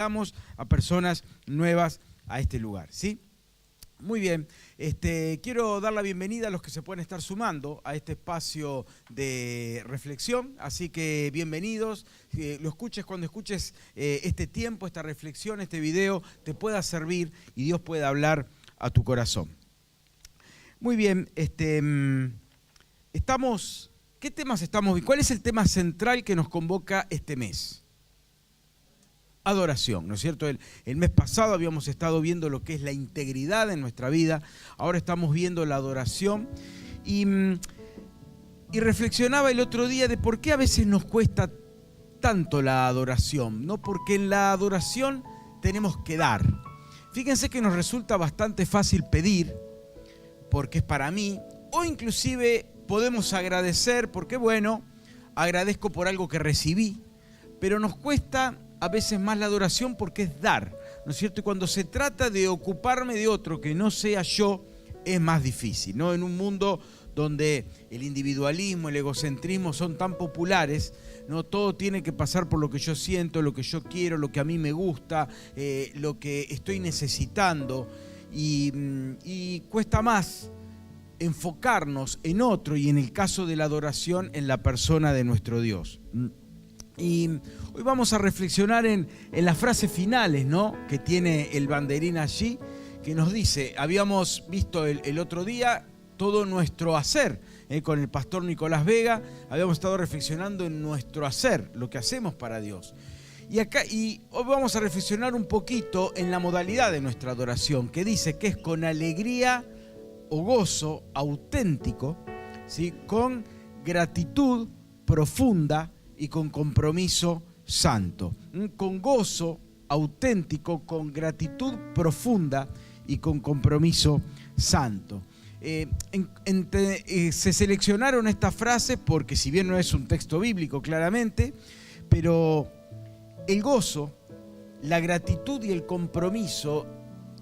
a personas nuevas a este lugar, ¿sí? Muy bien, quiero dar la bienvenida a los que se pueden estar sumando a este espacio de reflexión, así que bienvenidos, lo escuches cuando escuches este tiempo, esta reflexión, este video, te pueda servir y Dios pueda hablar a tu corazón. Muy bien, ¿qué temas estamos viendo? ¿Cuál es el tema central que nos convoca este mes? Adoración, ¿no es cierto? El mes pasado habíamos estado viendo lo que es la integridad en nuestra vida, ahora estamos viendo la adoración y reflexionaba el otro día de por qué a veces nos cuesta tanto la adoración, ¿no? Porque en la adoración tenemos que dar. Fíjense que nos resulta bastante fácil pedir, porque es para mí, o inclusive podemos agradecer, porque bueno, agradezco por algo que recibí, pero nos cuesta a veces más la adoración porque es dar, ¿no es cierto? Y cuando se trata de ocuparme de otro que no sea yo, es más difícil, ¿no? En un mundo donde el individualismo, el egocentrismo son tan populares, ¿no? Todo tiene que pasar por lo que yo siento, lo que yo quiero, lo que a mí me gusta, lo que estoy necesitando, y cuesta más enfocarnos en otro y en el caso de la adoración en la persona de nuestro Dios. Y hoy vamos a reflexionar en las frases finales, ¿no?, que tiene el banderín allí, que nos dice, habíamos visto el otro día todo nuestro hacer, con el pastor Nicolás Vega, habíamos estado reflexionando en nuestro hacer, lo que hacemos para Dios. Y hoy vamos a reflexionar un poquito en la modalidad de nuestra adoración, que dice que es con alegría o gozo auténtico, ¿sí?, con gratitud profunda y con compromiso santo. Con gozo auténtico, con gratitud profunda y con compromiso santo. Se seleccionaron estas frases porque si bien no es un texto bíblico claramente, pero el gozo, la gratitud y el compromiso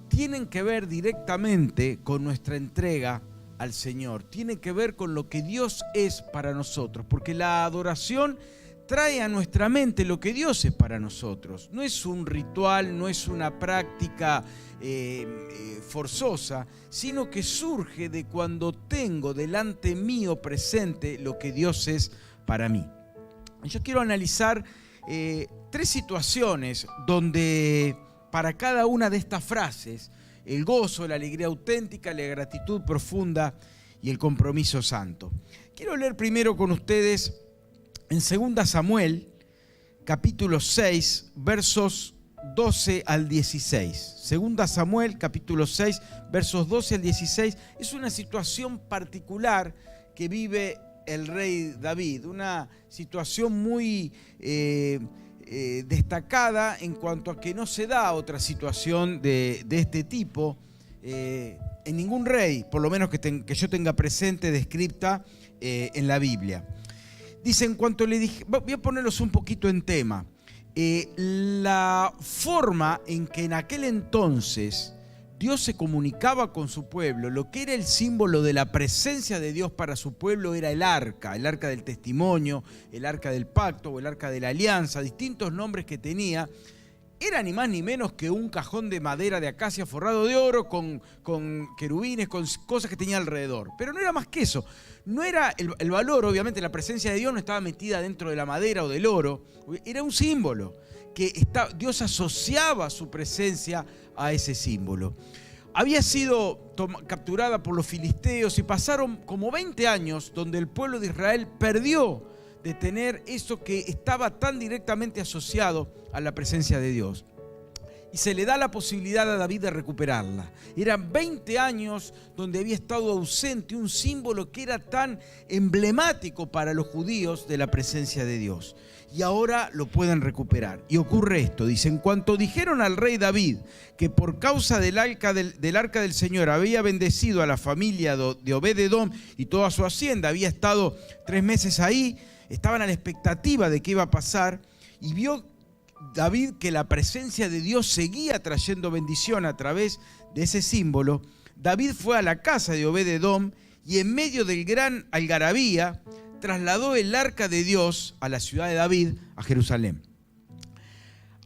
tienen que ver directamente con nuestra entrega al Señor. Tienen que ver con lo que Dios es para nosotros, porque la adoración trae a nuestra mente lo que Dios es para nosotros. No es un ritual, no es una práctica forzosa, sino que surge de cuando tengo delante mío presente lo que Dios es para mí. Yo quiero analizar tres situaciones donde para cada una de estas frases, el gozo, la alegría auténtica, la gratitud profunda y el compromiso santo. Quiero leer primero con ustedes en 2 Samuel, capítulo 6, versos 12 al 16. 2 Samuel, capítulo 6, versos 12 al 16. Es una situación particular que vive el rey David, una situación muy destacada en cuanto a que no se da otra situación de este tipo en ningún rey, por lo menos que yo tenga presente, descripta en la Biblia. Dice, en cuanto le dije, voy a ponerlos un poquito en tema, la forma en que en aquel entonces Dios se comunicaba con su pueblo, lo que era el símbolo de la presencia de Dios para su pueblo era el arca del testimonio, el arca del pacto o el arca de la alianza, distintos nombres que tenía. Era ni más ni menos que un cajón de madera de acacia forrado de oro con querubines, con cosas que tenía alrededor. Pero no era más que eso. No era el valor, obviamente la presencia de Dios no estaba metida dentro de la madera o del oro. Era un símbolo que Dios asociaba su presencia a ese símbolo. Había sido capturada por los filisteos y pasaron como 20 años donde el pueblo de Israel perdió de tener eso que estaba tan directamente asociado a la presencia de Dios. Y se le da la posibilidad a David de recuperarla. Eran 20 años donde había estado ausente un símbolo que era tan emblemático para los judíos de la presencia de Dios. Y ahora lo pueden recuperar. Y ocurre esto, dice, en cuanto dijeron al rey David que por causa del arca del Señor había bendecido a la familia de Obed-edom y toda su hacienda, había estado 3 meses ahí, estaban a la expectativa de qué iba a pasar, y vio David que la presencia de Dios seguía trayendo bendición a través de ese símbolo. David fue a la casa de Obed-edom y en medio del gran algarabía trasladó el arca de Dios a la ciudad de David, a Jerusalén.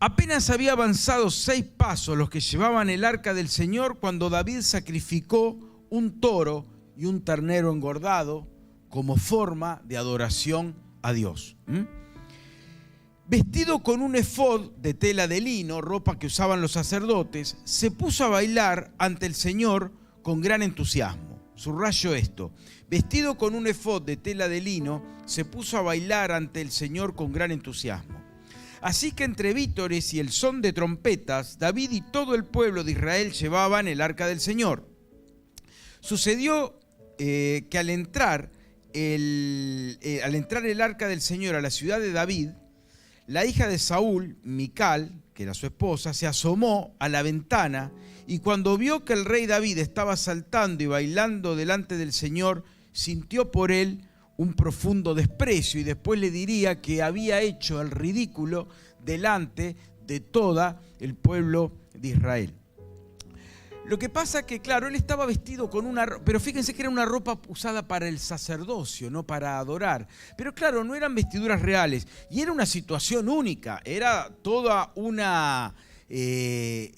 Apenas había avanzado 6 pasos los que llevaban el arca del Señor cuando David sacrificó un toro y un ternero engordado como forma de adoración a Dios. Vestido con un efod de tela de lino, ropa que usaban los sacerdotes, se puso a bailar ante el Señor con gran entusiasmo. Subrayo esto: vestido con un efod de tela de lino, se puso a bailar ante el Señor con gran entusiasmo. Así que entre vítores y el son de trompetas, David y todo el pueblo de Israel llevaban el arca del Señor. Sucedió que al entrar el arca del Señor a la ciudad de David, la hija de Saúl, Mical, que era su esposa, se asomó a la ventana y cuando vio que el rey David estaba saltando y bailando delante del Señor, sintió por él un profundo desprecio y después le diría que había hecho el ridículo delante de todo el pueblo de Israel. Lo que pasa que, claro, él estaba vestido con pero fíjense que era una ropa usada para el sacerdocio, no para adorar. Pero claro, no eran vestiduras reales y era una situación única, era toda una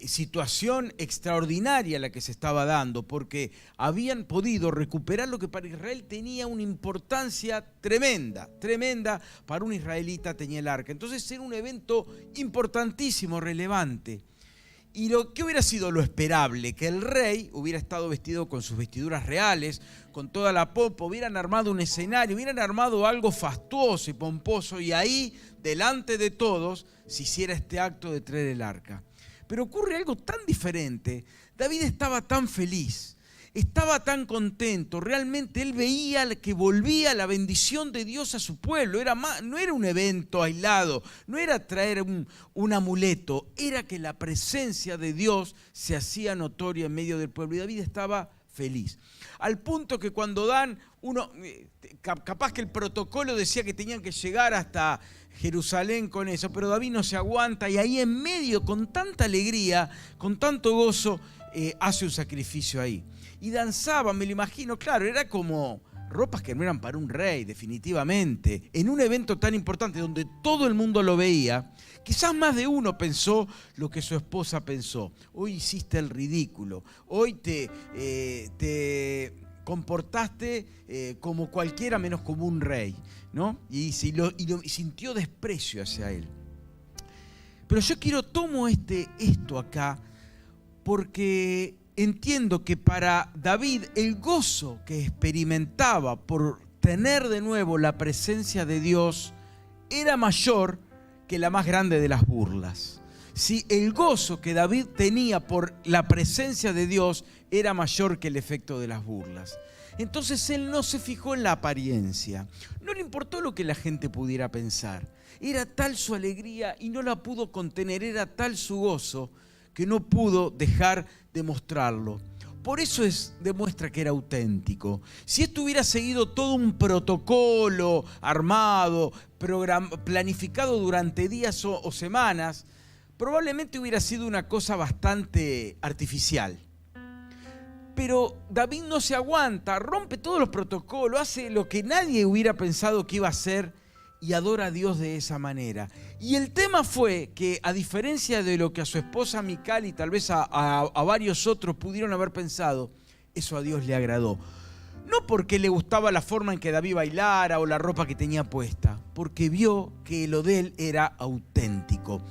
situación extraordinaria la que se estaba dando, porque habían podido recuperar lo que para Israel tenía una importancia tremenda para un israelita tenía el arca. Entonces era un evento importantísimo, relevante. Y ¿qué hubiera sido lo esperable? Que el rey hubiera estado vestido con sus vestiduras reales, con toda la pompa, hubieran armado un escenario, hubieran armado algo fastuoso y pomposo, y ahí, delante de todos, se hiciera este acto de traer el arca. Pero ocurre algo tan diferente. David estaba tan feliz, estaba tan contento, realmente él veía que volvía la bendición de Dios a su pueblo. No era un evento aislado, no era traer un amuleto, era que la presencia de Dios se hacía notoria en medio del pueblo y David estaba feliz. Al punto que cuando capaz que el protocolo decía que tenían que llegar hasta Jerusalén con eso, pero David no se aguanta y ahí en medio, con tanta alegría, con tanto gozo, hace un sacrificio ahí. Y danzaban, me lo imagino, claro, era como ropas que no eran para un rey, definitivamente. En un evento tan importante donde todo el mundo lo veía, quizás más de uno pensó lo que su esposa pensó. Hoy hiciste el ridículo, hoy te comportaste como cualquiera menos como un rey, ¿no? Y sintió desprecio hacia él. Pero yo tomo esto acá porque entiendo que para David el gozo que experimentaba por tener de nuevo la presencia de Dios era mayor que la más grande de las burlas. Si el gozo que David tenía por la presencia de Dios era mayor que el efecto de las burlas. Entonces él no se fijó en la apariencia, no le importó lo que la gente pudiera pensar. Era tal su alegría y no la pudo contener, era tal su gozo que no pudo dejar de mostrarlo. Por eso demuestra que era auténtico. Si esto hubiera seguido todo un protocolo armado, planificado durante días o semanas, probablemente hubiera sido una cosa bastante artificial. Pero David no se aguanta, rompe todos los protocolos, hace lo que nadie hubiera pensado que iba a hacer y adora a Dios de esa manera. Y el tema fue que, a diferencia de lo que a su esposa Mical y tal vez a varios otros pudieron haber pensado, eso a Dios le agradó. No porque le gustaba la forma en que David bailara o la ropa que tenía puesta, porque vio que lo de él era auténtico.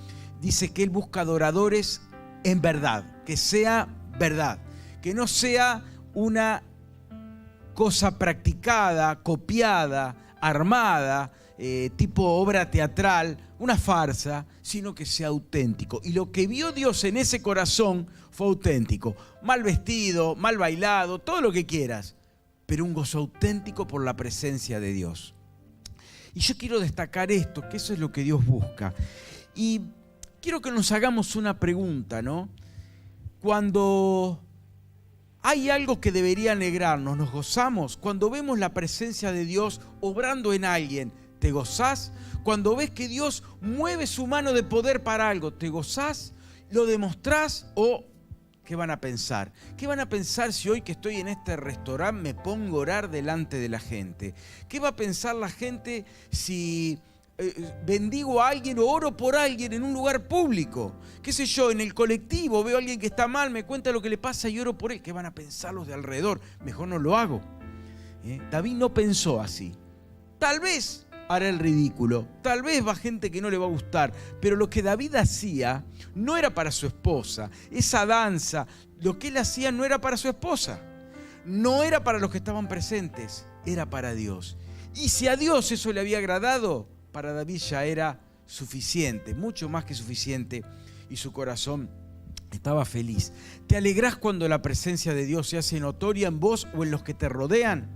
Dice que él busca adoradores en verdad, que sea verdad, que no sea una cosa practicada, copiada, armada, tipo obra teatral, una farsa, sino que sea auténtico. Y lo que vio Dios en ese corazón fue auténtico. Mal vestido, mal bailado, todo lo que quieras, pero un gozo auténtico por la presencia de Dios. Y yo quiero destacar esto, que eso es lo que Dios busca. Y quiero que nos hagamos una pregunta, ¿no? Cuando hay algo que debería alegrarnos, ¿nos gozamos? Cuando vemos la presencia de Dios obrando en alguien, ¿te gozás? Cuando ves que Dios mueve su mano de poder para algo, ¿te gozás? ¿Lo demostrás? ¿O qué van a pensar? ¿Qué van a pensar si hoy que estoy en este restaurante me pongo a orar delante de la gente? ¿Qué va a pensar la gente si bendigo a alguien o oro por alguien en un lugar público. Qué sé yo, en el colectivo veo a alguien que está mal, me cuenta lo que le pasa y oro por él. ¿Qué van a pensar los de alrededor? Mejor no lo hago. David no pensó así. Tal vez hará el ridículo, tal vez va gente que no le va a gustar, pero lo que David hacía no era para su esposa. Esa danza, lo que él hacía no era para su esposa, no era para los que estaban presentes, era para Dios. Y si a Dios eso le había agradado, para David ya era suficiente, mucho más que suficiente, y su corazón estaba feliz. ¿Te alegrás cuando la presencia de Dios se hace notoria en vos o en los que te rodean?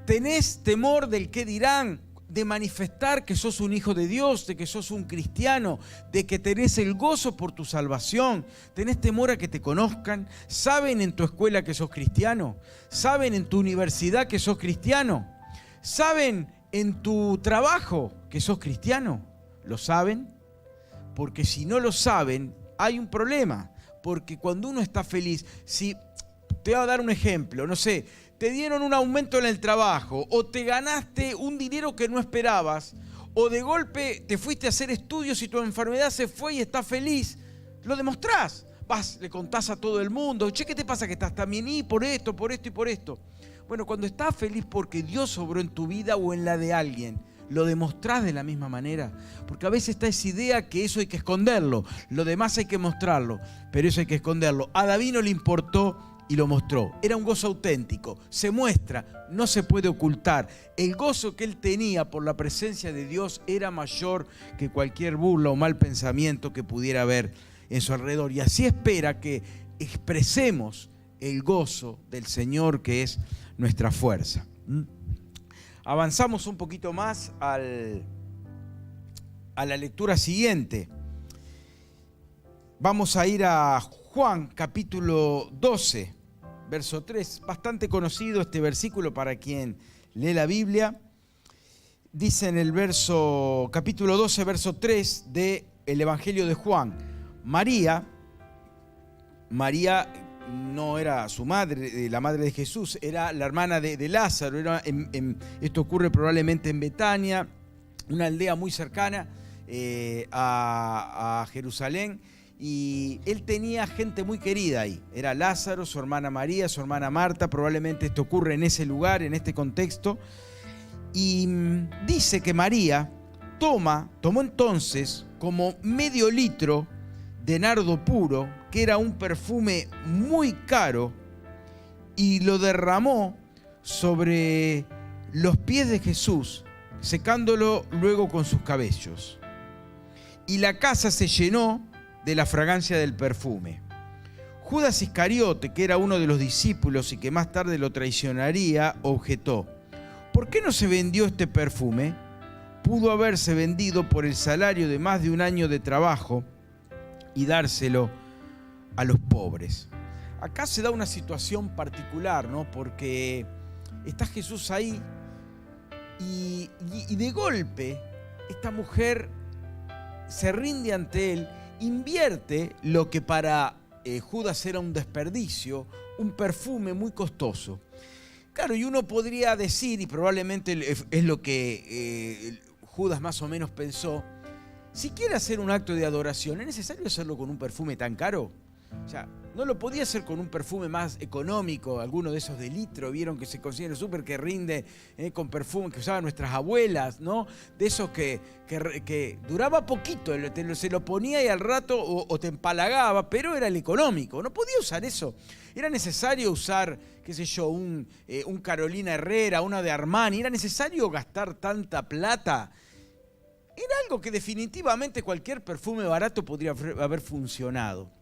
¿Tenés temor del qué dirán? De manifestar que sos un hijo de Dios, de que sos un cristiano, de que tenés el gozo por tu salvación. ¿Tenés temor a que te conozcan? ¿Saben en tu escuela que sos cristiano? ¿Saben en tu universidad que sos cristiano? ¿Saben en tu trabajo que sos cristiano? ¿Lo saben? Porque si no lo saben, hay un problema. Porque cuando uno está feliz, si te voy a dar un ejemplo, no sé, te dieron un aumento en el trabajo o te ganaste un dinero que no esperabas o de golpe te fuiste a hacer estudios y tu enfermedad se fue y estás feliz, lo demostrás. Vas, le contás a todo el mundo, che, ¿qué te pasa que estás tan bien? Y por esto y por esto. Bueno, cuando estás feliz porque Dios obró en tu vida o en la de alguien, ¿lo demostrás de la misma manera? Porque a veces está esa idea que eso hay que esconderlo, lo demás hay que mostrarlo, pero eso hay que esconderlo. A David no le importó y lo mostró. Era un gozo auténtico, se muestra, no se puede ocultar. El gozo que él tenía por la presencia de Dios era mayor que cualquier burla o mal pensamiento que pudiera haber en su alrededor. Y así espera que expresemos el gozo del Señor, que es nuestra fuerza. Avanzamos un poquito más a la lectura siguiente. Vamos a ir a Juan capítulo 12, verso 3. Bastante conocido este versículo para quien lee la Biblia. Dice en el capítulo 12, verso 3 del Evangelio de Juan. María no era su madre, la madre de Jesús, era la hermana de Lázaro. Esto ocurre probablemente en Betania, una aldea muy cercana a Jerusalén. Y él tenía gente muy querida ahí. Era Lázaro, su hermana María, su hermana Marta. Probablemente esto ocurre en ese lugar, en este contexto. Y dice que María tomó entonces como medio litro de nardo puro, que era un perfume muy caro, y lo derramó sobre los pies de Jesús, secándolo luego con sus cabellos. Y la casa se llenó de la fragancia del perfume. Judas Iscariote, que era uno de los discípulos y que más tarde lo traicionaría, objetó: ¿por qué no se vendió este perfume? Pudo haberse vendido por el salario de más de un año de trabajo y dárselo a los pobres. Acá se da una situación particular, ¿no? Porque está Jesús ahí y de golpe esta mujer se rinde ante él, invierte lo que para Judas era un desperdicio, un perfume muy costoso. Claro, y uno podría decir, y probablemente es lo que Judas más o menos pensó: si quiere hacer un acto de adoración, ¿es necesario hacerlo con un perfume tan caro? O sea, no lo podía hacer con un perfume más económico, alguno de esos de litro, vieron que se consigue en el súper, que rinde con perfume que usaban nuestras abuelas, ¿no? De esos que duraba poquito, se lo ponía y al rato o te empalagaba, pero era el económico. No podía usar eso. Era necesario usar, qué sé yo, un Carolina Herrera, una de Armani. Era necesario gastar tanta plata. Era algo que definitivamente cualquier perfume barato podría haber funcionado.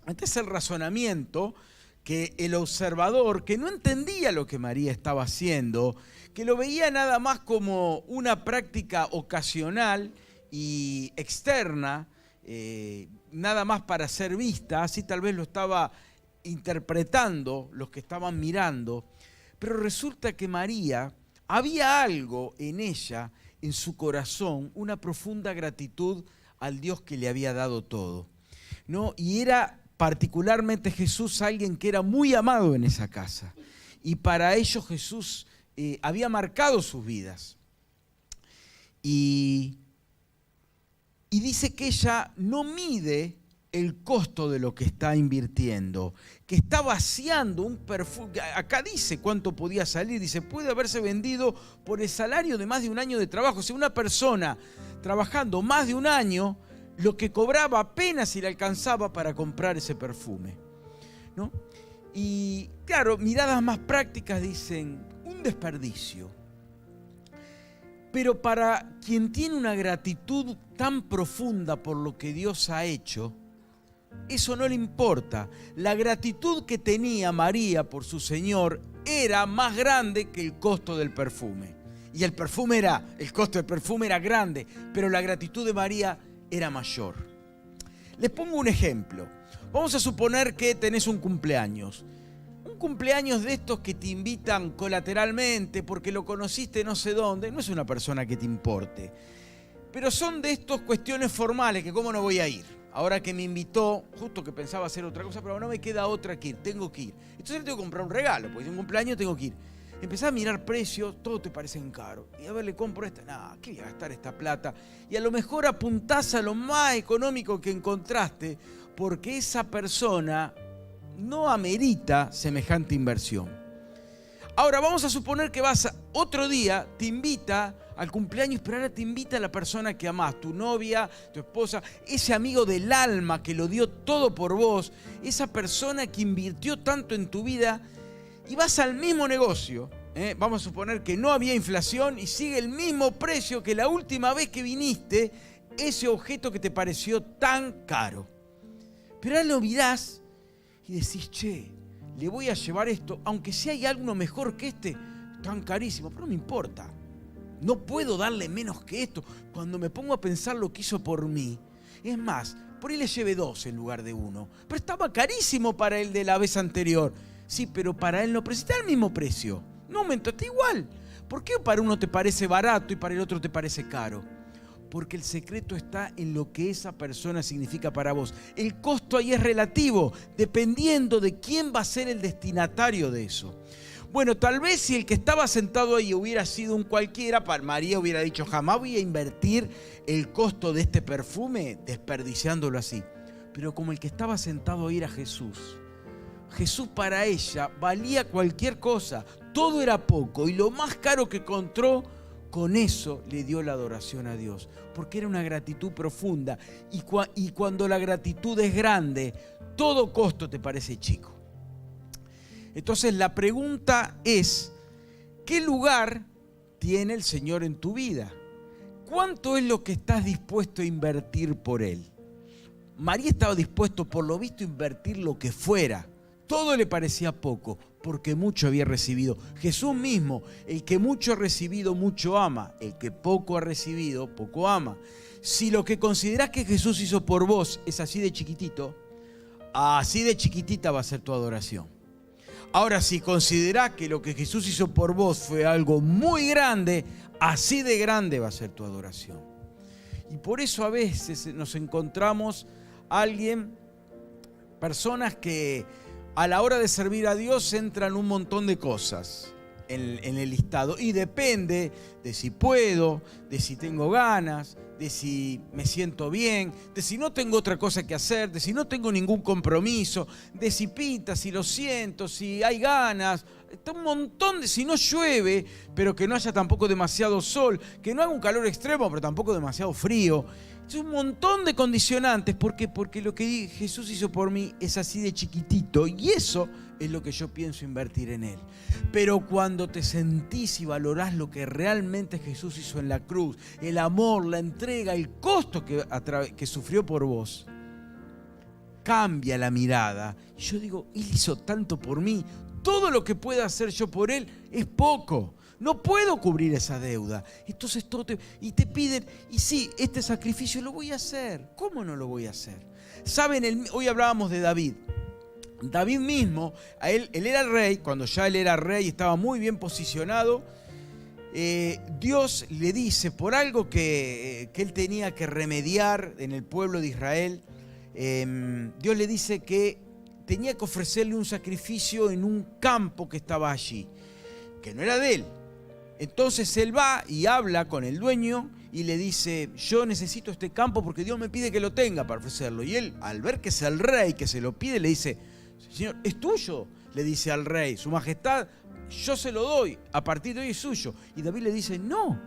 Este es el razonamiento que el observador, que no entendía lo que María estaba haciendo, que lo veía nada más como una práctica ocasional y externa, nada más para ser vista, así tal vez lo estaba interpretando los que estaban mirando, pero resulta que María, había algo en ella, en su corazón, una profunda gratitud al Dios que le había dado todo, ¿no? Y era particularmente Jesús alguien que era muy amado en esa casa. Y para ellos Jesús había marcado sus vidas. Y Y dice que ella no mide el costo de lo que está invirtiendo, que está vaciando un perfume. Acá dice cuánto podía salir, dice, puede haberse vendido por el salario de más de un año de trabajo. O sea, una persona trabajando más de un año, lo que cobraba apenas si le alcanzaba para comprar ese perfume, ¿no? Y claro, miradas más prácticas dicen, un desperdicio. Pero para quien tiene una gratitud tan profunda por lo que Dios ha hecho, eso no le importa. La gratitud que tenía María por su Señor era más grande que el costo del perfume. Y el costo del perfume era grande, pero la gratitud de María era mayor. Les pongo un ejemplo. Vamos a suponer que tenés un cumpleaños. Un cumpleaños de estos que te invitan colateralmente porque lo conociste no sé dónde. No es una persona que te importe. Pero son de estas cuestiones formales que cómo no voy a ir. Ahora que me invitó, justo que pensaba hacer otra cosa, pero no me queda otra que ir, tengo que ir. Entonces le tengo que comprar un regalo, porque es un cumpleaños, tengo que ir. Empezás a mirar precios, todo te parecen caros. Y a ver, le compro esta, nada, ¿qué voy a gastar esta plata? Y a lo mejor apuntás a lo más económico que encontraste, porque esa persona no amerita semejante inversión. Ahora vamos a suponer que vas otro día, te invita al cumpleaños, pero ahora te invita a la persona que amás, tu novia, tu esposa, ese amigo del alma que lo dio todo por vos, esa persona que invirtió tanto en tu vida, y vas al mismo negocio. Vamos a suponer que no había inflación y sigue el mismo precio que la última vez que viniste, ese objeto que te pareció tan caro. Pero ahora lo mirás y decís, che, le voy a llevar esto, aunque si hay algo mejor que este, tan carísimo, pero no me importa. No puedo darle menos que esto. Cuando me pongo a pensar lo que hizo por mí, es más, por ahí le llevé 2 en lugar de 1. Pero estaba carísimo para el de la vez anterior. Sí, pero para él no, pero está al mismo precio. No aumentó, está igual. ¿Por qué para uno te parece barato y para el otro te parece caro? Porque el secreto está en lo que esa persona significa para vos. El costo ahí es relativo, dependiendo de quién va a ser el destinatario de eso. Bueno, tal vez si el que estaba sentado ahí hubiera sido un cualquiera, María hubiera dicho, jamás voy a invertir el costo de este perfume desperdiciándolo así. Pero como el que estaba sentado ahí era Jesús, Jesús para ella valía cualquier cosa, todo era poco y lo más caro que encontró, con eso le dio la adoración a Dios, porque era una gratitud profunda y cuando la gratitud es grande, todo costo te parece chico. Entonces la pregunta es, ¿qué lugar tiene el Señor en tu vida? ¿Cuánto es lo que estás dispuesto a invertir por Él? María estaba dispuesto, por lo visto, a invertir lo que fuera. Todo le parecía poco, porque mucho había recibido. Jesús mismo, el que mucho ha recibido, mucho ama. El que poco ha recibido, poco ama. Si lo que considerás que Jesús hizo por vos es así de chiquitito, así de chiquitita va a ser tu adoración. Ahora, si considerás que lo que Jesús hizo por vos fue algo muy grande, así de grande va a ser tu adoración. Y por eso a veces nos encontramos personas que a la hora de servir a Dios entran un montón de cosas en el listado. Y depende de si puedo, de si tengo ganas, de si me siento bien, de si no tengo otra cosa que hacer, de si no tengo ningún compromiso, de si pinta, si lo siento, si hay ganas. Está un montón de si no llueve, pero que no haya tampoco demasiado sol, que no haga un calor extremo, pero tampoco demasiado frío. Es un montón de condicionantes. ¿Por qué? Porque lo que Jesús hizo por mí es así de chiquitito y eso es lo que yo pienso invertir en Él. Pero cuando te sentís y valorás lo que realmente Jesús hizo en la cruz, el amor, la entrega, el costo que sufrió por vos, cambia la mirada. Yo digo, Él hizo tanto por mí, todo lo que pueda hacer yo por Él es poco. No puedo cubrir esa deuda. Entonces te piden, y sí, este sacrificio lo voy a hacer. ¿Cómo no lo voy a hacer? Saben, hoy hablábamos de David. David mismo, él era el rey, cuando ya él era rey, estaba muy bien posicionado. Dios le dice, por algo que él tenía que remediar en el pueblo de Israel, Dios le dice que tenía que ofrecerle un sacrificio en un campo que estaba allí, que no era de él. Entonces él va y habla con el dueño y le dice, yo necesito este campo porque Dios me pide que lo tenga para ofrecerlo. Y él, al ver que es el rey que se lo pide, le dice, Señor, es tuyo, le dice al rey, su majestad, yo se lo doy, a partir de hoy es suyo. Y David le dice, no,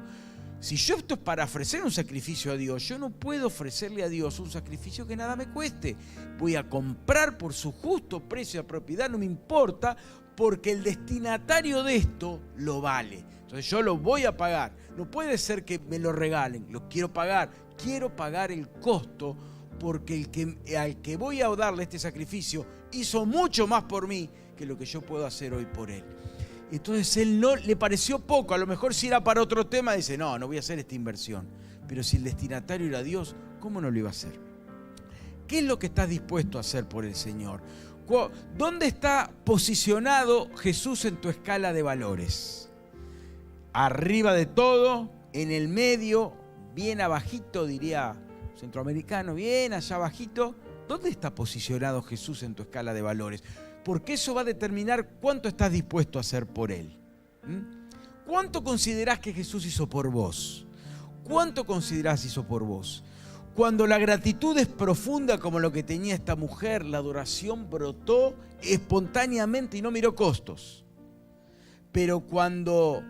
si yo esto es para ofrecer un sacrificio a Dios, yo no puedo ofrecerle a Dios un sacrificio que nada me cueste. Voy a comprar por su justo precio de propiedad, no me importa, porque el destinatario de esto lo vale. Entonces yo lo voy a pagar. No puede ser que me lo regalen, lo quiero pagar. Quiero pagar el costo porque al que voy a darle este sacrificio hizo mucho más por mí que lo que yo puedo hacer hoy por él. Entonces él no le pareció poco. A lo mejor si era para otro tema, dice, no voy a hacer esta inversión. Pero si el destinatario era Dios, ¿cómo no lo iba a hacer? ¿Qué es lo que estás dispuesto a hacer por el Señor? ¿Dónde está posicionado Jesús en tu escala de valores? Arriba de todo, en el medio, bien abajito, diría centroamericano, bien allá abajito. ¿Dónde está posicionado Jesús en tu escala de valores? Porque eso va a determinar cuánto estás dispuesto a hacer por Él. ¿Cuánto considerás que Jesús hizo por vos? ¿Cuánto considerás hizo por vos? Cuando la gratitud es profunda como lo que tenía esta mujer, la adoración brotó espontáneamente y no miró costos. Pero cuando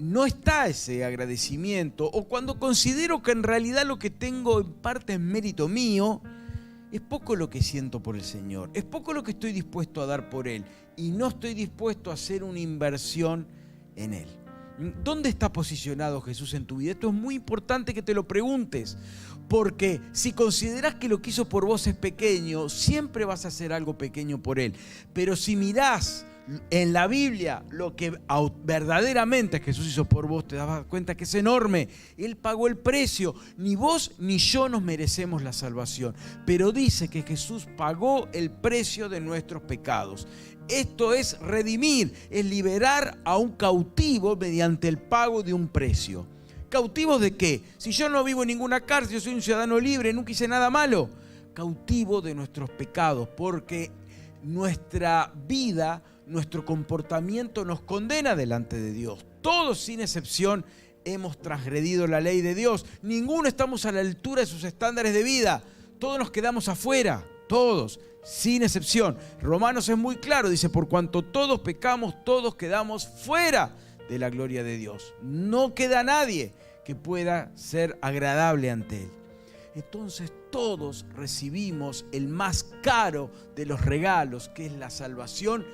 no está ese agradecimiento, o cuando considero que en realidad lo que tengo en parte es mérito mío, es poco lo que siento por el Señor, es poco lo que estoy dispuesto a dar por Él, y no estoy dispuesto a hacer una inversión en Él. ¿Dónde está posicionado Jesús en tu vida? Esto es muy importante que te lo preguntes, porque si consideras que lo que hizo por vos es pequeño, siempre vas a hacer algo pequeño por Él. Pero si mirás en la Biblia lo que verdaderamente Jesús hizo por vos, te das cuenta que es enorme. Él pagó el precio. Ni vos ni yo nos merecemos la salvación, pero dice que Jesús pagó el precio de nuestros pecados. Esto es redimir, es liberar a un cautivo mediante el pago de un precio. ¿Cautivos de qué? Si yo no vivo en ninguna cárcel, yo soy un ciudadano libre, nunca hice nada malo. Cautivo de nuestros pecados, porque nuestra vida, nuestro comportamiento nos condena delante de Dios. Todos, sin excepción, hemos transgredido la ley de Dios. Ninguno estamos a la altura de sus estándares de vida. Todos nos quedamos afuera, todos, sin excepción. Romanos es muy claro, dice, por cuanto todos pecamos, todos quedamos fuera de la gloria de Dios. No queda nadie que pueda ser agradable ante Él. Entonces todos recibimos el más caro de los regalos, que es la salvación,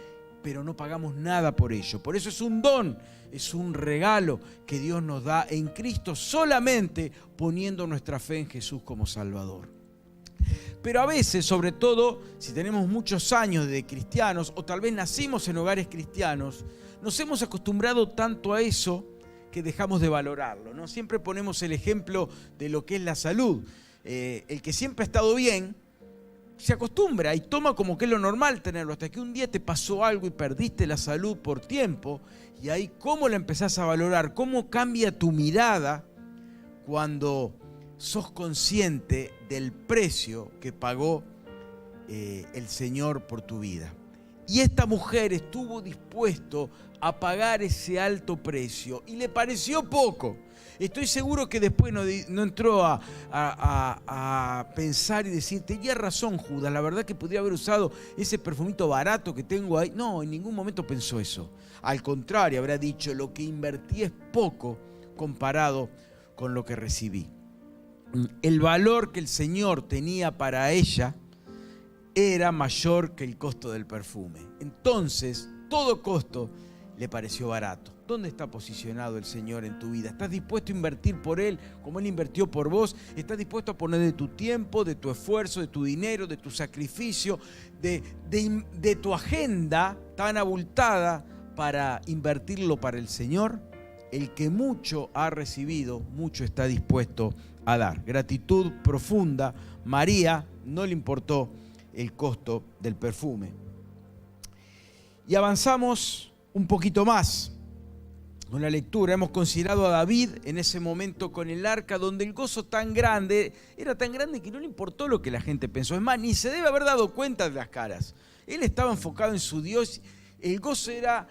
pero no pagamos nada por ello. Por eso es un don, es un regalo que Dios nos da en Cristo, solamente poniendo nuestra fe en Jesús como Salvador. Pero a veces, sobre todo si tenemos muchos años de cristianos, o tal vez nacimos en hogares cristianos, nos hemos acostumbrado tanto a eso que dejamos de valorarlo, ¿no? Siempre ponemos el ejemplo de lo que es la salud. El que siempre ha estado bien se acostumbra y toma como que es lo normal tenerlo, hasta que un día te pasó algo y perdiste la salud por tiempo, y ahí cómo la empezás a valorar, cómo cambia tu mirada cuando sos consciente del precio que pagó el Señor por tu vida. Y esta mujer estuvo dispuesto a pagar ese alto precio y le pareció poco. Estoy seguro que después no entró a pensar y decir, tenía razón Judas, la verdad que podría haber usado ese perfumito barato que tengo ahí. No, en ningún momento pensó eso. Al contrario, habrá dicho, lo que invertí es poco comparado con lo que recibí. El valor que el Señor tenía para ella era mayor que el costo del perfume. Entonces, todo costo le pareció barato. ¿Dónde está posicionado el Señor en tu vida? ¿Estás dispuesto a invertir por Él como Él invirtió por vos? ¿Estás dispuesto a poner de tu tiempo, de tu esfuerzo, de tu dinero, de tu sacrificio, de tu agenda tan abultada para invertirlo para el Señor? El que mucho ha recibido, mucho está dispuesto a dar. Gratitud profunda. María no le importó el costo del perfume. Y avanzamos un poquito más con la lectura. Hemos considerado a David en ese momento con el arca, donde el gozo era tan grande que no le importó lo que la gente pensó. Es más, ni se debe haber dado cuenta de las caras. Él estaba enfocado en su Dios. El gozo era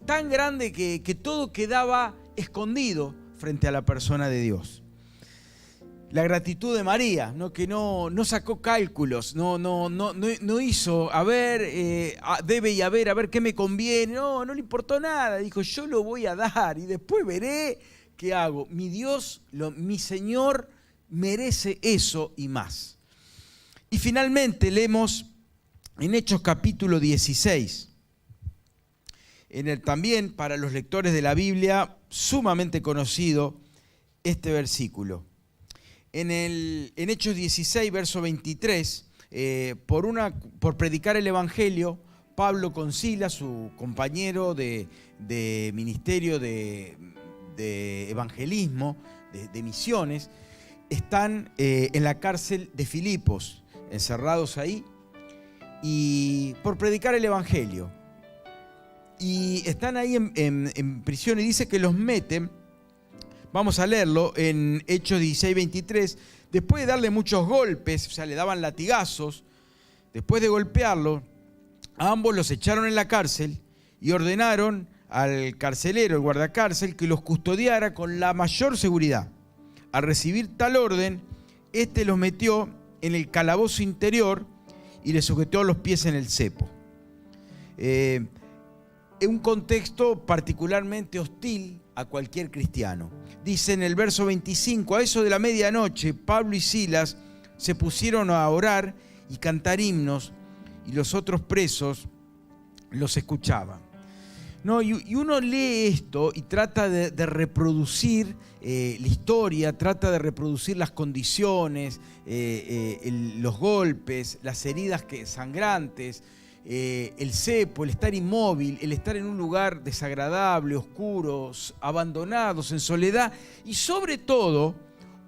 tan grande que todo quedaba escondido frente a la persona de Dios. La gratitud de María, ¿no? Que no sacó cálculos, no hizo, debe y a ver qué me conviene, no le importó nada, dijo yo lo voy a dar y después veré qué hago. Mi Dios, mi Señor merece eso y más. Y finalmente leemos en Hechos capítulo 16, también para los lectores de la Biblia, sumamente conocido este versículo. En Hechos 16, verso 23, por predicar el Evangelio, Pablo con Silas, su compañero de ministerio de evangelismo, de misiones, están en la cárcel de Filipos, encerrados ahí, y por predicar el Evangelio. Y están ahí en prisión y dice que los meten. Vamos a leerlo en Hechos 16, 23. Después de darle muchos golpes, o sea, le daban latigazos, después de golpearlo, a ambos los echaron en la cárcel y ordenaron al carcelero, el guardacárcel, que los custodiara con la mayor seguridad. Al recibir tal orden, este los metió en el calabozo interior y les sujetó los pies en el cepo. En un contexto particularmente hostil a cualquier cristiano. Dice en el verso 25, a eso de la medianoche, Pablo y Silas se pusieron a orar y cantar himnos, y los otros presos los escuchaban. No, y uno lee esto y trata de reproducir la historia, trata de reproducir las condiciones, los golpes, las heridas sangrantes, el cepo, el estar inmóvil, el estar en un lugar desagradable, oscuro, abandonados, en soledad, y sobre todo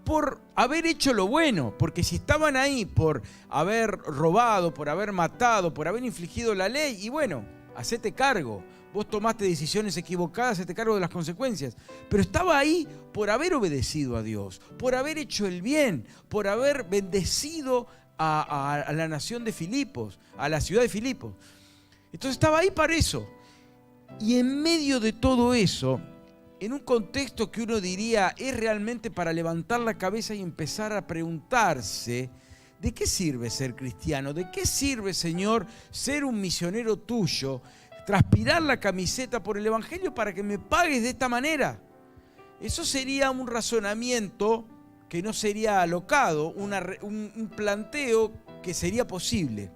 por haber hecho lo bueno, porque si estaban ahí por haber robado, por haber matado, por haber infligido la ley, y bueno, hacete cargo. Vos tomaste decisiones equivocadas, hacete cargo de las consecuencias. Pero estaba ahí por haber obedecido a Dios, por haber hecho el bien, por haber bendecido a la nación de Filipos, a la ciudad de Filipos. Entonces estaba ahí para eso. Y en medio de todo eso, en un contexto que uno diría es realmente para levantar la cabeza y empezar a preguntarse, ¿de qué sirve ser cristiano? ¿De qué sirve, Señor, ser un misionero tuyo? Transpirar la camiseta por el Evangelio para que me pagues de esta manera. Eso sería un razonamiento que no sería alocado, un planteo que sería posible.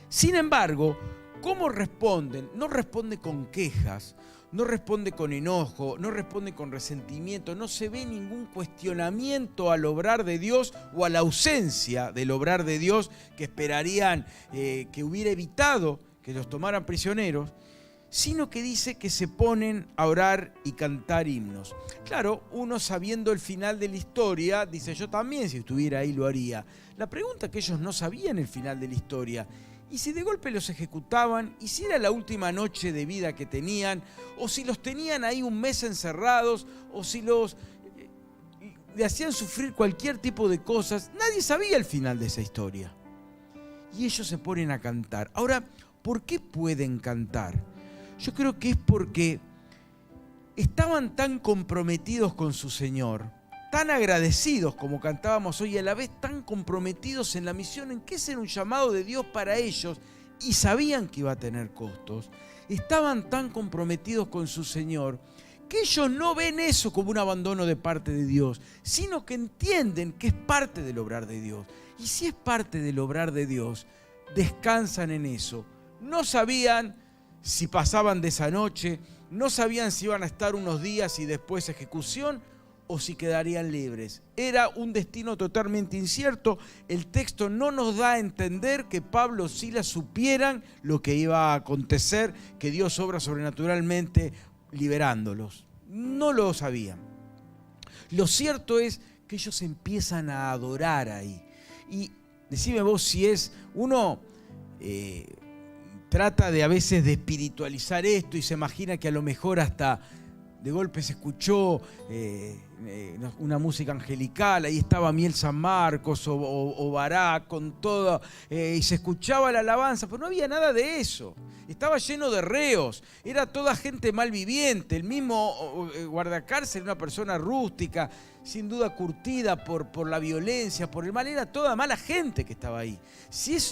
Sin embargo, ¿cómo responden? No responde con quejas, no responde con enojo, no responde con resentimiento, no se ve ningún cuestionamiento al obrar de Dios o a la ausencia del obrar de Dios que esperarían que hubiera evitado que los tomaran prisioneros, sino que dice que se ponen a orar y cantar himnos. Claro, uno sabiendo el final de la historia, dice yo también si estuviera ahí lo haría. La pregunta es que ellos no sabían el final de la historia. Y si de golpe los ejecutaban, y si era la última noche de vida que tenían, o si los tenían ahí un mes encerrados, o si le hacían sufrir cualquier tipo de cosas, nadie sabía el final de esa historia. Y ellos se ponen a cantar. Ahora, ¿por qué pueden cantar? Yo creo que es porque estaban tan comprometidos con su Señor, tan agradecidos como cantábamos hoy, y a la vez tan comprometidos en la misión, en que ese era un llamado de Dios para ellos, y sabían que iba a tener costos. Estaban tan comprometidos con su Señor que ellos no ven eso como un abandono de parte de Dios, sino que entienden que es parte del obrar de Dios. Y si es parte del obrar de Dios, descansan en eso. No sabían si pasaban de esa noche, no sabían si iban a estar unos días y después ejecución o si quedarían libres. Era un destino totalmente incierto. El texto no nos da a entender que Pablo y Silas supieran lo que iba a acontecer, que Dios obra sobrenaturalmente liberándolos. No lo sabían. Lo cierto es que ellos empiezan a adorar ahí. Y decime vos si es uno... trata de a veces de espiritualizar esto y se imagina que a lo mejor hasta de golpe se escuchó, una música angelical, ahí estaba Miel San Marcos o Barak con todo, y se escuchaba la alabanza, pero no había nada de eso. Estaba lleno de reos, era toda gente malviviente, el mismo guardacárcel, una persona rústica, sin duda curtida por la violencia, por el mal, era toda mala gente que estaba ahí.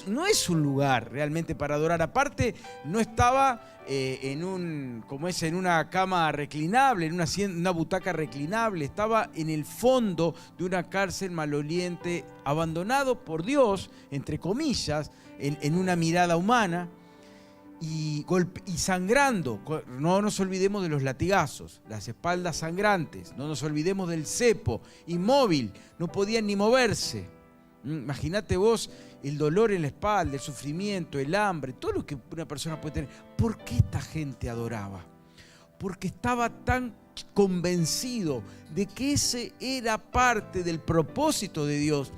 No es un lugar realmente para adorar, aparte no estaba en una cama reclinable, en una butaca reclinable, estaba en el fondo de una cárcel maloliente, abandonado por Dios, entre comillas, en una mirada humana. Y sangrando. No nos olvidemos de los latigazos, las espaldas sangrantes, no nos olvidemos del cepo, inmóvil, no podían ni moverse. Imagínate vos el dolor en la espalda, el sufrimiento, el hambre, todo lo que una persona puede tener. ¿Por qué esta gente adoraba? Porque estaba tan convencido de que ese era parte del propósito de Dios.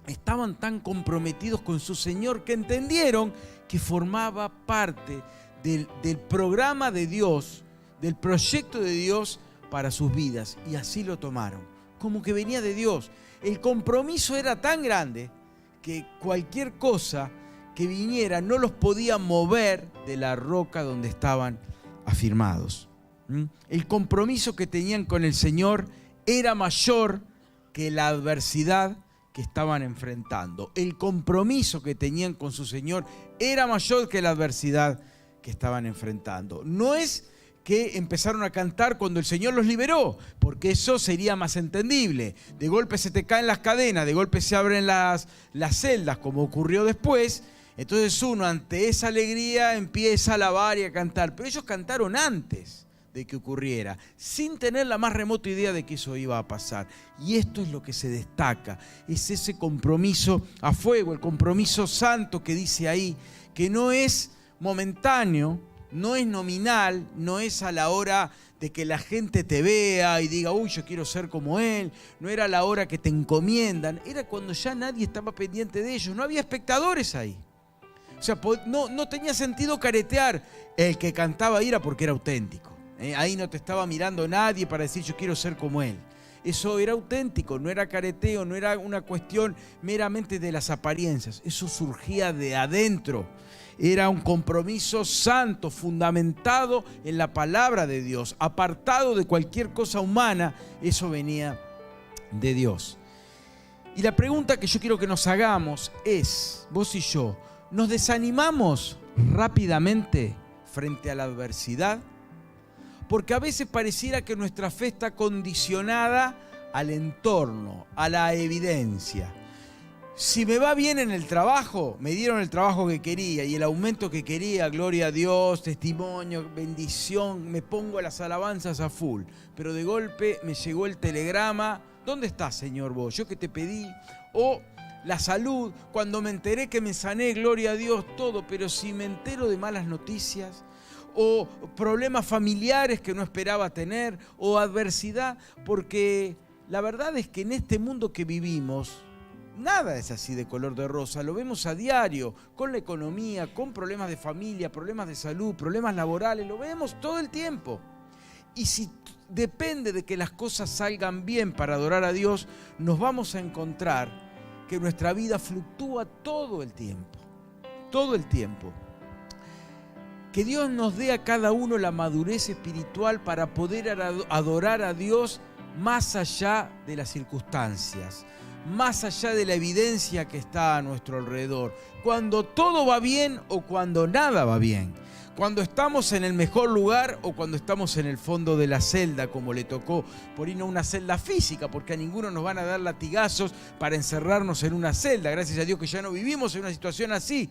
Estaban tan comprometidos con su Señor que entendieron que formaba parte del programa de Dios, del proyecto de Dios para sus vidas. Y así lo tomaron, como que venía de Dios. El compromiso era tan grande que cualquier cosa que viniera no los podía mover de la roca donde estaban afirmados. El compromiso que tenían con el Señor era mayor que la adversidad que estaban enfrentando. El compromiso que tenían con su Señor era mayor que la adversidad que estaban enfrentando. No es que empezaron a cantar cuando el Señor los liberó, porque eso sería más entendible. De golpe se te caen las cadenas, de golpe se abren las celdas, como ocurrió después. Entonces uno, ante esa alegría, empieza a alabar y a cantar. Pero ellos cantaron antes de que ocurriera, sin tener la más remota idea de que eso iba a pasar. Y esto es lo que se destaca, es ese compromiso a fuego, el compromiso santo que dice ahí, que no es momentáneo, no es nominal, no es a la hora de que la gente te vea y diga, uy, yo quiero ser como él, no era a la hora que te encomiendan, era cuando ya nadie estaba pendiente de ellos, no había espectadores ahí. O sea, no tenía sentido caretear. El que cantaba ahí era porque era auténtico. Ahí no te estaba mirando nadie para decir yo quiero ser como él. Eso era auténtico, no era careteo, no era una cuestión meramente de las apariencias. Eso surgía de adentro. Era un compromiso santo, fundamentado en la palabra de Dios, apartado de cualquier cosa humana. Eso venía de Dios. Y la pregunta que yo quiero que nos hagamos es, vos y yo, ¿nos desanimamos rápidamente frente a la adversidad? Porque a veces pareciera que nuestra fe está condicionada al entorno, a la evidencia. Si me va bien en el trabajo, me dieron el trabajo que quería y el aumento que quería, gloria a Dios, testimonio, bendición, me pongo las alabanzas a full. Pero de golpe me llegó el telegrama, ¿dónde estás, Señor, vos? Yo que te pedí. O la salud, cuando me enteré que me sané, gloria a Dios, todo. Pero si me entero de malas noticias, o problemas familiares que no esperaba tener, o adversidad, porque la verdad es que en este mundo que vivimos, nada es así de color de rosa, lo vemos a diario, con la economía, con problemas de familia, problemas de salud, problemas laborales, lo vemos todo el tiempo. Y si depende de que las cosas salgan bien para adorar a Dios, nos vamos a encontrar que nuestra vida fluctúa todo el tiempo, todo el tiempo. Que Dios nos dé a cada uno la madurez espiritual para poder adorar a Dios más allá de las circunstancias, más allá de la evidencia que está a nuestro alrededor. Cuando todo va bien o cuando nada va bien. Cuando estamos en el mejor lugar o cuando estamos en el fondo de la celda, como le tocó, por ahí no una celda física, porque a ninguno nos van a dar latigazos para encerrarnos en una celda. Gracias a Dios que ya no vivimos en una situación así.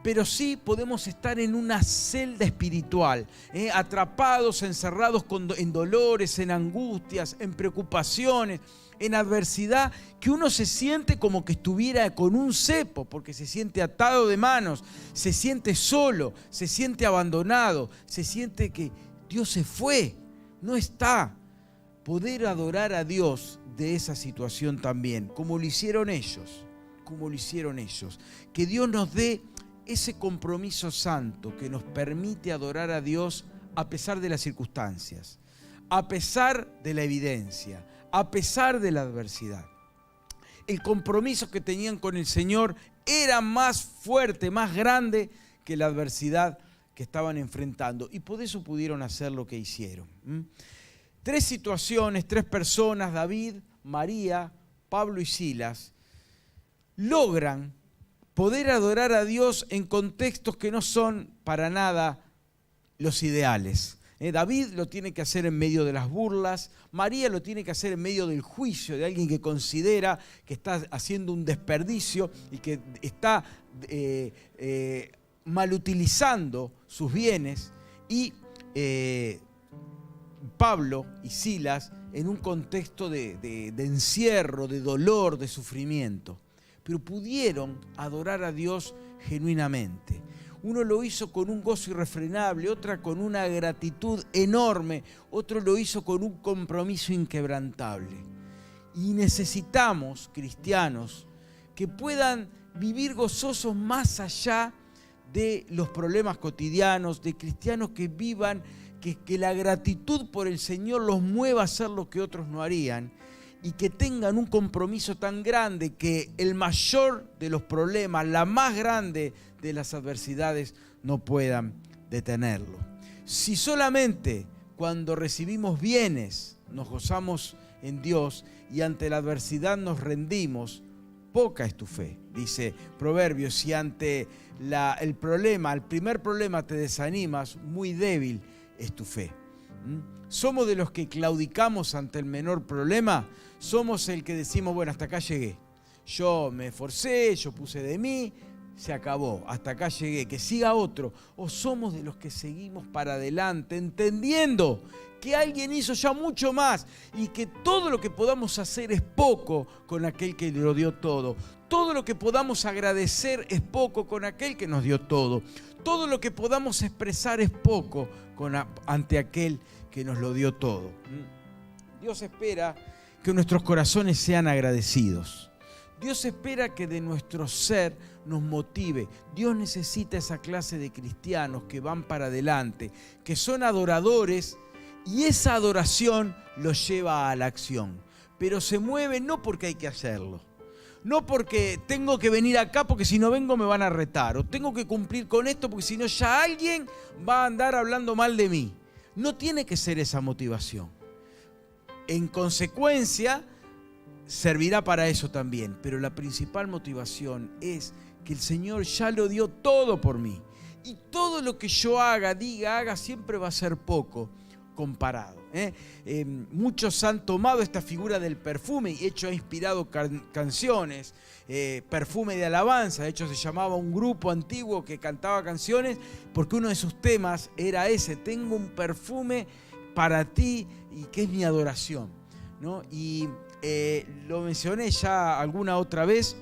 Pero sí podemos estar en una celda espiritual, atrapados, encerrados en dolores, en angustias, en preocupaciones, en adversidad, que uno se siente como que estuviera con un cepo, porque se siente atado de manos, se siente solo, se siente abandonado, se siente que Dios se fue, no está. Poder adorar a Dios de esa situación también, como lo hicieron ellos, que Dios nos dé ese compromiso santo que nos permite adorar a Dios a pesar de las circunstancias, a pesar de la evidencia, a pesar de la adversidad. El compromiso que tenían con el Señor era más fuerte, más grande que la adversidad que estaban enfrentando. Y por eso pudieron hacer lo que hicieron. 3 situaciones, 3 personas, David, María, Pablo y Silas, logran poder adorar a Dios en contextos que no son para nada los ideales. David lo tiene que hacer en medio de las burlas, María lo tiene que hacer en medio del juicio de alguien que considera que está haciendo un desperdicio y que está malutilizando sus bienes, y Pablo y Silas en un contexto de encierro, de dolor, de sufrimiento. Pero pudieron adorar a Dios genuinamente. Uno lo hizo con un gozo irrefrenable, otra con una gratitud enorme, otro lo hizo con un compromiso inquebrantable. Y necesitamos, cristianos, que puedan vivir gozosos más allá de los problemas cotidianos, de cristianos que vivan, que la gratitud por el Señor los mueva a hacer lo que otros no harían, y que tengan un compromiso tan grande que el mayor de los problemas, la más grande de las adversidades, no puedan detenerlo. Si solamente cuando recibimos bienes nos gozamos en Dios y ante la adversidad nos rendimos, poca es tu fe. Dice Proverbios, si ante el primer problema te desanimas, muy débil es tu fe. ¿Somos de los que claudicamos ante el menor problema? ¿Somos el que decimos, bueno, hasta acá llegué? Yo me esforcé, yo puse de mí, se acabó, hasta acá llegué, que siga otro. ¿O somos de los que seguimos para adelante, entendiendo que alguien hizo ya mucho más y que todo lo que podamos hacer es poco con aquel que lo dio todo? Todo lo que podamos agradecer es poco con aquel que nos dio todo. Todo lo que podamos expresar es poco ante aquel que nos lo dio todo. Dios espera que nuestros corazones sean agradecidos. Dios espera que de nuestro ser nos motive. Dios necesita esa clase de cristianos que van para adelante, que son adoradores, y esa adoración los lleva a la acción. Pero se mueve no porque hay que hacerlo, no porque tengo que venir acá porque si no vengo me van a retar, o tengo que cumplir con esto porque si no ya alguien va a andar hablando mal de mí. No tiene que ser esa motivación. En consecuencia, servirá para eso también, pero la principal motivación es que el Señor ya lo dio todo por mí, y todo lo que yo haga, diga, haga, siempre va a ser poco comparado. Muchos han tomado esta figura del perfume y ha inspirado canciones, perfume de alabanza. De hecho se llamaba un grupo antiguo que cantaba canciones porque uno de sus temas era ese: tengo un perfume para ti y que es mi adoración, ¿no? Y lo mencioné ya alguna otra vez,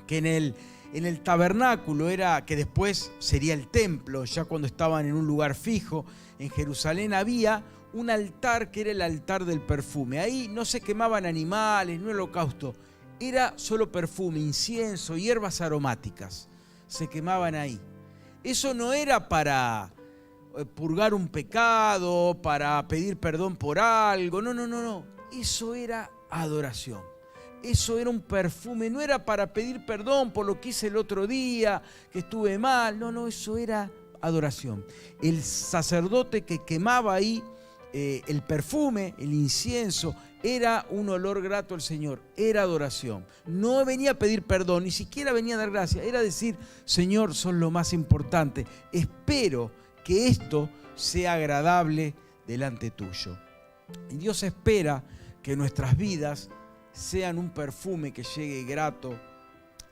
que en el tabernáculo, que después sería el templo, ya cuando estaban en un lugar fijo en Jerusalén, había un altar que era el altar del perfume. Ahí no se quemaban animales, no holocausto, era solo perfume, incienso, hierbas aromáticas, se quemaban ahí. Eso no era para purgar un pecado, para pedir perdón por algo, no. Eso era adoración. Eso era un perfume, no era para pedir perdón por lo que hice el otro día, que estuve mal, no, eso era adoración. El sacerdote que quemaba ahí el perfume, el incienso, era un olor grato al Señor, era adoración. No venía a pedir perdón, ni siquiera venía a dar gracias, era decir: Señor, sos lo más importante, espero que esto sea agradable delante tuyo. Y Dios espera que nuestras vidas sean un perfume que llegue grato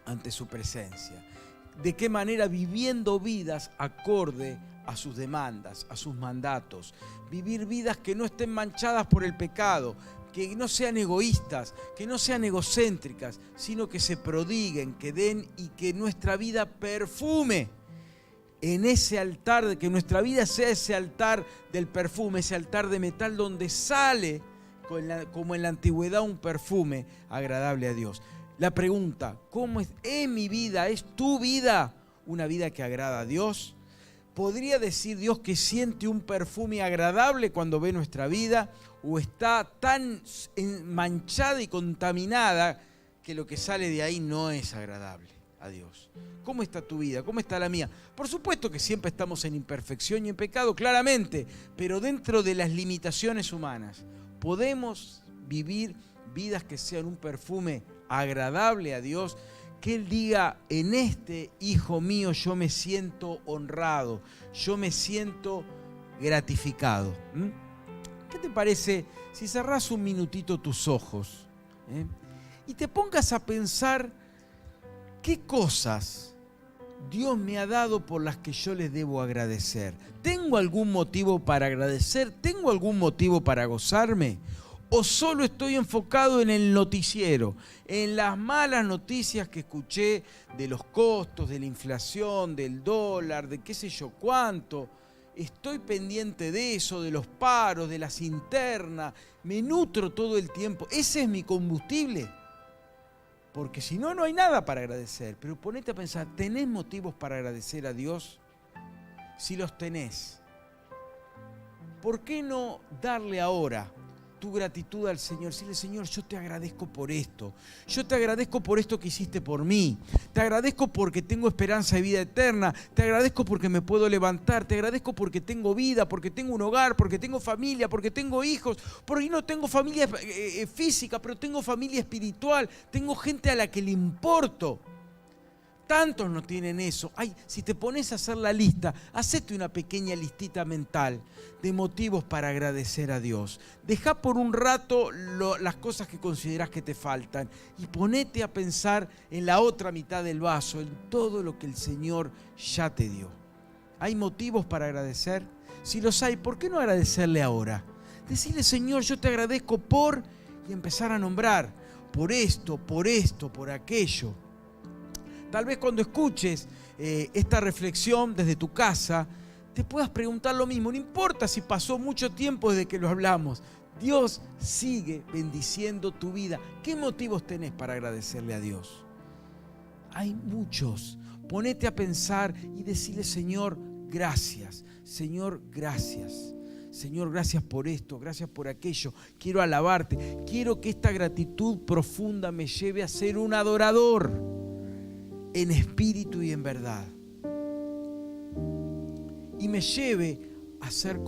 ante su presencia. ¿De qué manera? Viviendo vidas acorde a sus demandas, a sus mandatos. Vivir vidas que no estén manchadas por el pecado, que no sean egoístas, que no sean egocéntricas, sino que se prodiguen, que den, y que nuestra vida perfume en ese altar, que nuestra vida sea ese altar del perfume, ese altar de metal donde sale como en la antigüedad un perfume agradable a Dios. La pregunta: ¿cómo es mi vida? ¿Es tu vida una vida que agrada a Dios? ¿Podría decir Dios que siente un perfume agradable cuando ve nuestra vida? o está tan manchada y contaminada que lo que sale de ahí no es agradable a Dios. ¿Cómo está tu vida? ¿Cómo está la mía? Por supuesto que siempre estamos en imperfección y en pecado, claramente, pero dentro de las limitaciones humanas podemos vivir vidas que sean un perfume agradable a Dios, que Él diga: en este hijo mío yo me siento honrado, yo me siento gratificado. ¿Qué te parece si cerrás un minutito tus ojos y te pongas a pensar qué cosas Dios me ha dado por las que yo les debo agradecer? ¿Tengo algún motivo para agradecer? ¿Tengo algún motivo para gozarme? ¿O solo estoy enfocado en el noticiero, en las malas noticias que escuché de los costos, de la inflación, del dólar, de qué sé yo cuánto? Estoy pendiente de eso, de los paros, de las internas, me nutro todo el tiempo. ¿Ese es mi combustible? Porque si no, no hay nada para agradecer. Pero ponete a pensar, ¿tenés motivos para agradecer a Dios? Si los tenés, ¿por qué no darle ahora tu gratitud al Señor? Decirle: Señor, yo te agradezco por esto. Yo te agradezco por esto que hiciste por mí. Te agradezco porque tengo esperanza de vida eterna. Te agradezco porque me puedo levantar. Te agradezco porque tengo vida, porque tengo un hogar, porque tengo familia, porque tengo hijos. Porque no tengo familia física, pero tengo familia espiritual. Tengo gente a la que le importo. Tantos no tienen eso. Ay, si te pones a hacer la lista, hacete una pequeña listita mental de motivos para agradecer a Dios. Deja por un rato las cosas que considerás que te faltan y ponete a pensar en la otra mitad del vaso, en todo lo que el Señor ya te dio. ¿Hay motivos para agradecer? Si los hay, ¿por qué no agradecerle ahora? Decirle: Señor, yo te agradezco por... y empezar a nombrar por esto, por aquello. Tal vez cuando escuches esta reflexión desde tu casa, te puedas preguntar lo mismo. No importa si pasó mucho tiempo desde que lo hablamos. Dios sigue bendiciendo tu vida. ¿Qué motivos tenés para agradecerle a Dios? Hay muchos. Ponete a pensar y decirle: Señor, gracias. Señor, gracias. Señor, gracias por esto, gracias por aquello. Quiero alabarte. Quiero que esta gratitud profunda me lleve a ser un adorador en espíritu y en verdad, y me lleve a ser